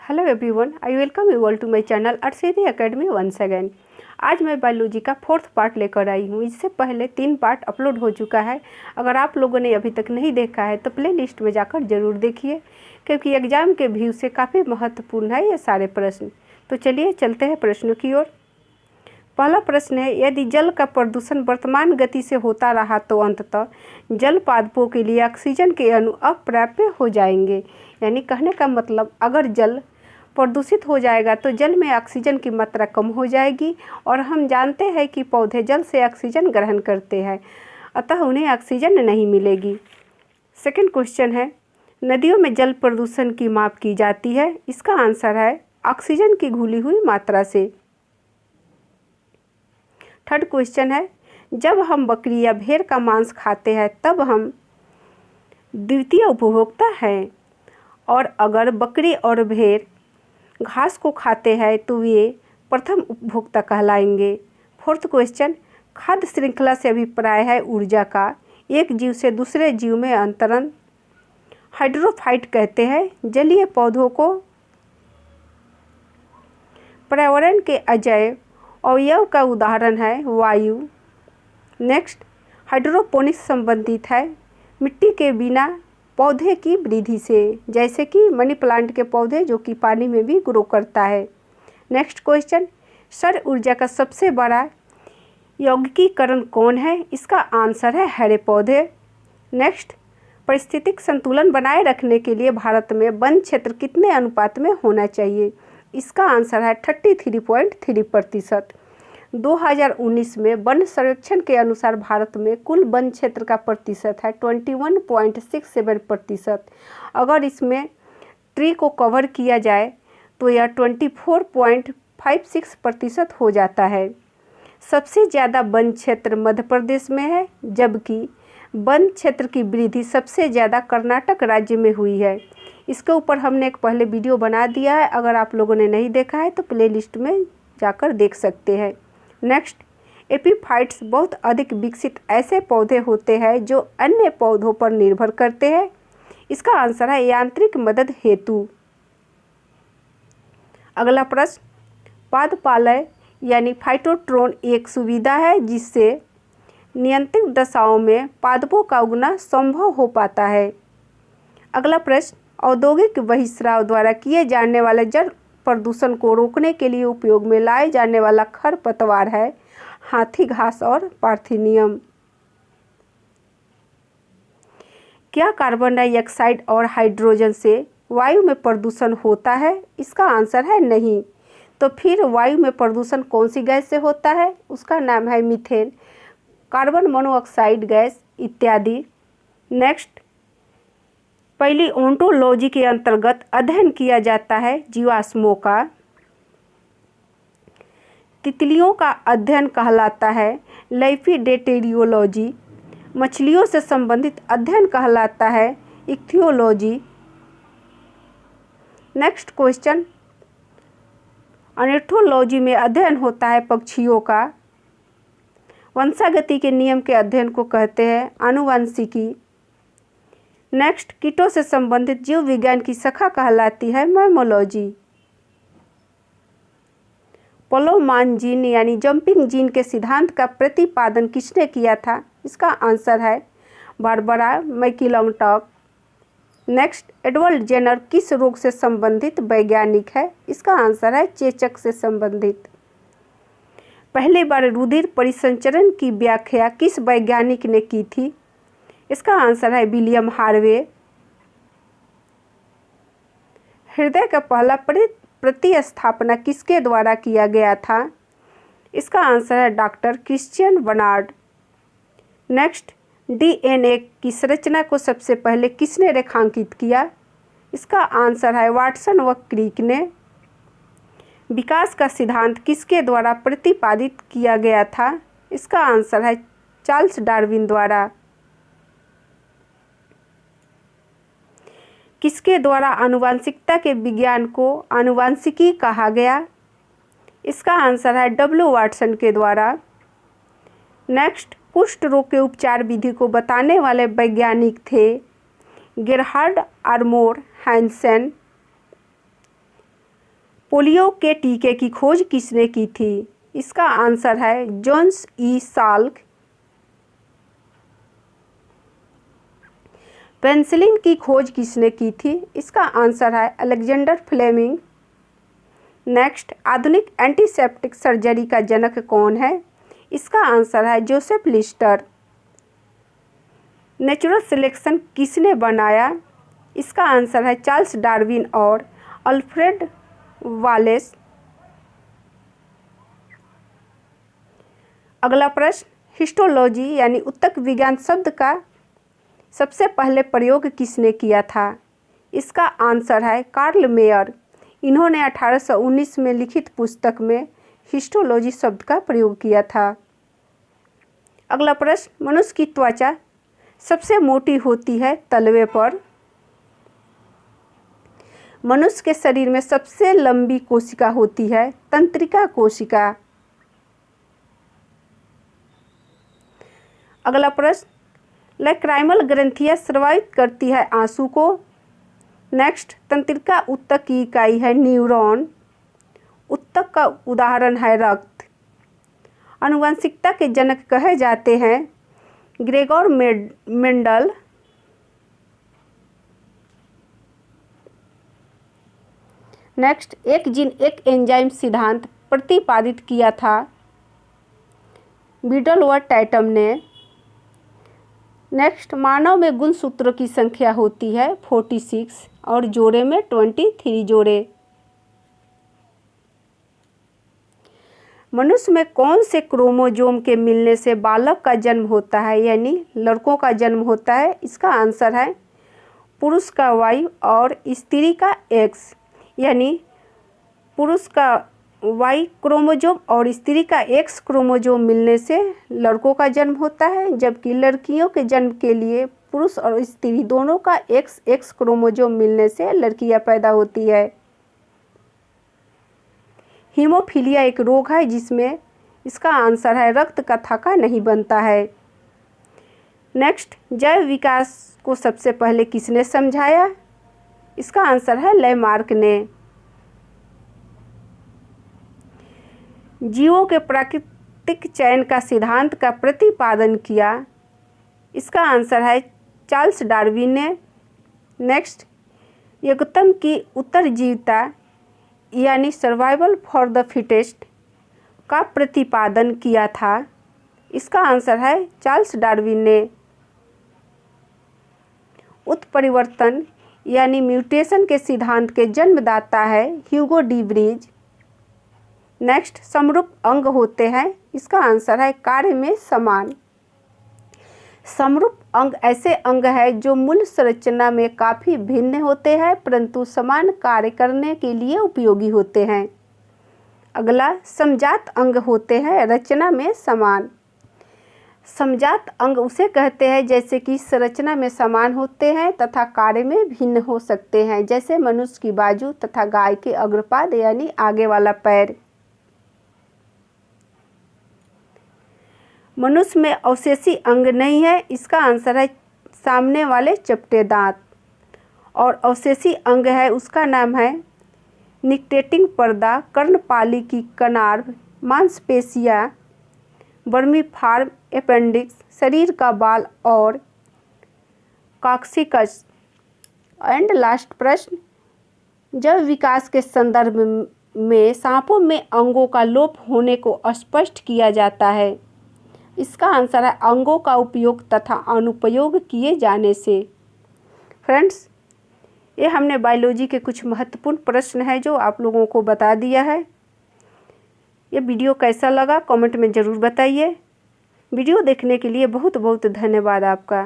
Hello everyone, I welcome you all to my channel Arshadi academy once again. आज मैं biology का 4th part लेकर आई हूँ। इससे पहले 3 पार्ट अपलोड हो चुका है। अगर आप लोगों ने अभी तक नहीं देखा है तो प्ले लिस्ट में जाकर ज़रूर देखिए, क्योंकि एग्ज़ाम के व्यू से काफ़ी महत्वपूर्ण है ये सारे प्रश्न। तो चलिए चलते हैं प्रश्नों की ओर। पहला प्रश्न है, यदि जल का प्रदूषण वर्तमान गति से होता रहा तो अंततः जल पादपों के लिए ऑक्सीजन के अणु अप्राप्य हो जाएंगे। यानी कहने का मतलब, अगर जल प्रदूषित हो जाएगा तो जल में ऑक्सीजन की मात्रा कम हो जाएगी, और हम जानते हैं कि पौधे जल से ऑक्सीजन ग्रहण करते हैं, अतः उन्हें ऑक्सीजन नहीं मिलेगी। सेकंड क्वेश्चन है, नदियों में जल प्रदूषण की माप की जाती है। इसका आंसर है ऑक्सीजन की घुली हुई मात्रा से। थर्ड क्वेश्चन है, जब हम बकरी या भेड़ का मांस खाते हैं तब हम द्वितीय उपभोक्ता हैं, और अगर बकरी और भेड़ घास को खाते हैं तो वे प्रथम उपभोक्ता कहलाएंगे। फोर्थ क्वेश्चन, खाद्य श्रृंखला से अभिप्राय है ऊर्जा का। एक जीव से दूसरे जीव में अंतरण हाइड्रोफाइट कहते हैं। जलीय पौधों को पर्यावरण के अजैव अवयव का उदाहरण है वायु। नेक्स्ट, हाइड्रोपोनिक्स संबंधित है मिट्टी के बिना पौधे की वृद्धि से, जैसे कि मनी प्लांट के पौधे जो कि पानी में भी ग्रो करता है। नेक्स्ट क्वेश्चन, सौर ऊर्जा का सबसे बड़ा यौगिकीकरण कौन है? इसका आंसर है हरे पौधे। नेक्स्ट, पारिस्थितिक संतुलन बनाए रखने के लिए भारत में वन क्षेत्र कितने अनुपात में होना चाहिए? इसका आंसर है 33.3%। 2019 में वन सर्वेक्षण के अनुसार भारत में कुल वन क्षेत्र का प्रतिशत है 21.67%। अगर इसमें ट्री को कवर किया जाए तो यह 24.56% हो जाता है। सबसे ज़्यादा वन क्षेत्र मध्य प्रदेश में है, जबकि वन क्षेत्र की वृद्धि सबसे ज़्यादा कर्नाटक राज्य में हुई है। इसके ऊपर हमने एक पहले वीडियो बना दिया है, अगर आप लोगों ने नहीं देखा है तो प्ले लिस्ट में जाकर देख सकते हैं। नेक्स्ट, एपीफाइट्स बहुत अधिक विकसित ऐसे पौधे होते हैं जो अन्य पौधों पर निर्भर करते हैं। इसका आंसर है यांत्रिक मदद हेतु। अगला प्रश्न, पादपालय यानी फाइटोट्रोन एक सुविधा है जिससे नियंत्रित दशाओं में पादपों का उगना संभव हो पाता है। अगला प्रश्न, औद्योगिक बहिस्राव द्वारा किए जाने वाले जल प्रदूषण को रोकने के लिए उपयोग में लाए जाने वाला खरपतवार है हाथी घास और पार्थेनियम। क्या कार्बन डाइऑक्साइड और हाइड्रोजन से वायु में प्रदूषण होता है? इसका आंसर है नहीं। तो फिर वायु में प्रदूषण कौन सी गैस से होता है? उसका नाम है मीथेन, कार्बन मोनोऑक्साइड गैस इत्यादि। नेक्स्ट, पहली ओंटोलॉजी के अंतर्गत अध्ययन किया जाता है जीवाश्मों का। तितलियों का अध्ययन कहलाता है लेपिडेटेरियोलॉजी। मछलियों से संबंधित अध्ययन कहलाता है इक्थियोलॉजी। नेक्स्ट क्वेश्चन, ऑर्निथोलॉजी में अध्ययन होता है पक्षियों का। वंशागति के नियम के अध्ययन को कहते हैं आनुवंशिकी। नेक्स्ट, कीटों से संबंधित जीव विज्ञान की शाखा कहलाती है मैमोलॉजी। पोलोमान जीन यानी जंपिंग जीन के सिद्धांत का प्रतिपादन किसने किया था? इसका आंसर है बारबरा मैकक्लिंटॉक। नेक्स्ट, एडवर्ड जेनर किस रोग से संबंधित वैज्ञानिक है? इसका आंसर है चेचक से संबंधित। पहली बार रुधिर परिसंचरण की व्याख्या किस वैज्ञानिक ने की थी? इसका आंसर है विलियम हार्वे। हृदय का पहला प्रतिस्थापना किसके द्वारा किया गया था? इसका आंसर है doctor Christian Barnard. Next, DNA की संरचना को सबसे पहले किसने रेखांकित किया? इसका आंसर है वाटसन व क्रिक ने। विकास का सिद्धांत किसके द्वारा प्रतिपादित किया गया था? इसका आंसर है चार्ल्स डार्विन द्वारा। किसके द्वारा आनुवंशिकता के विज्ञान को आनुवंशिकी कहा गया? इसका आंसर है डब्ल्यू वाटसन के द्वारा। नेक्स्ट, कुष्ठ रोग के उपचार विधि को बताने वाले वैज्ञानिक थे गेरहार्ड आर्मोर हैंसेन। पोलियो के टीके की खोज किसने की थी? इसका आंसर है जोन्स ई साल्क। पेनिसिलिन की खोज किसने की थी? इसका आंसर है अलेक्जेंडर फ्लेमिंग। नेक्स्ट, आधुनिक एंटीसेप्टिक सर्जरी का जनक कौन है? इसका आंसर है जोसेफ लिस्टर। नेचुरल सिलेक्शन किसने बनाया? इसका आंसर है चार्ल्स डार्विन और अल्फ्रेड वालेस। अगला प्रश्न, हिस्टोलॉजी यानी ऊतक विज्ञान शब्द का सबसे पहले प्रयोग किसने किया था? इसका आंसर है कार्ल मेयर। इन्होंने 1819 में लिखित पुस्तक में हिस्टोलॉजी शब्द का प्रयोग किया था। अगला प्रश्न, मनुष्य की त्वचा सबसे मोटी होती है तलवे पर। मनुष्य के शरीर में सबसे लंबी कोशिका होती है तंत्रिका कोशिका। अगला प्रश्न, लैक्राइमल ग्रंथियां स्रावित करती है आंसू को। नेक्स्ट, तंत्रिका ऊतक की इकाई है न्यूरॉन। ऊतक का उदाहरण है रक्त। आनुवंशिकता के जनक कहे जाते हैं ग्रेगोर मेंडल। नेक्स्ट, एक जीन एक एंजाइम सिद्धांत प्रतिपादित किया था बिडलवर्थ टैटम ने। नेक्स्ट, मानव में गुणसूत्रों की संख्या होती है 46 और जोड़े में 23 जोड़े। मनुष्य में कौन से क्रोमोजोम के मिलने से बालक का जन्म होता है यानी लड़कों का जन्म होता है? इसका आंसर है पुरुष का Y और स्त्री का X, यानी पुरुष का Y क्रोमोजोम और स्त्री का X क्रोमोजोम मिलने से लड़कों का जन्म होता है, जबकि लड़कियों के जन्म के लिए पुरुष और स्त्री दोनों का XX क्रोमोजोम मिलने से लड़कियां पैदा होती है। हीमोफीलिया एक रोग है जिसमें इसका आंसर है रक्त का थक्का नहीं बनता है। नेक्स्ट, जैव विकास को सबसे पहले किसने समझाया? इसका आंसर है लैमार्क ने। जीवों के प्राकृतिक चयन का सिद्धांत का प्रतिपादन किया? इसका आंसर है चार्ल्स डार्विन ने। नेक्स्ट, योग्यतम की उत्तरजीविता यानी सर्वाइवल फॉर द फिटेस्ट का प्रतिपादन किया था? इसका आंसर है चार्ल्स डार्विन ने। उत्परिवर्तन यानी म्यूटेशन के सिद्धांत के जन्मदाता है ह्यूगो डी ब्रीज। नेक्स्ट, समरूप अंग होते हैं? इसका आंसर है कार्य में समान। समरूप अंग ऐसे अंग है जो मूल संरचना में काफ़ी भिन्न होते हैं परंतु समान कार्य करने के लिए उपयोगी होते हैं। अगला, समजात अंग होते हैं रचना में समान। समजात अंग उसे कहते हैं जैसे कि संरचना में समान होते हैं तथा कार्य में भिन्न हो सकते हैं, जैसे मनुष्य की बाजू तथा गाय के अग्रपाद यानी आगे वाला पैर। मनुष्य में अवशेषी अंग नहीं है, इसका आंसर है सामने वाले चपटे दांत। और अवशेषी अंग है उसका नाम है निकटेटिंग पर्दा, कर्णपाली की कनार्भ, मांसपेशियाँ, वर्मीफार्म अपेंडिक्स, शरीर का बाल और कॉक्सिकस। एंड लास्ट प्रश्न, जब विकास के संदर्भ में सांपों में अंगों का लोप होने को स्पष्ट किया जाता है? इसका आंसर है अंगों का उपयोग तथा अनुपयोग किए जाने से। फ्रेंड्स, ये हमने बायोलॉजी के कुछ महत्वपूर्ण प्रश्न हैं जो आप लोगों को बता दिया है। ये वीडियो कैसा लगा कमेंट में ज़रूर बताइए। वीडियो देखने के लिए बहुत बहुत धन्यवाद आपका।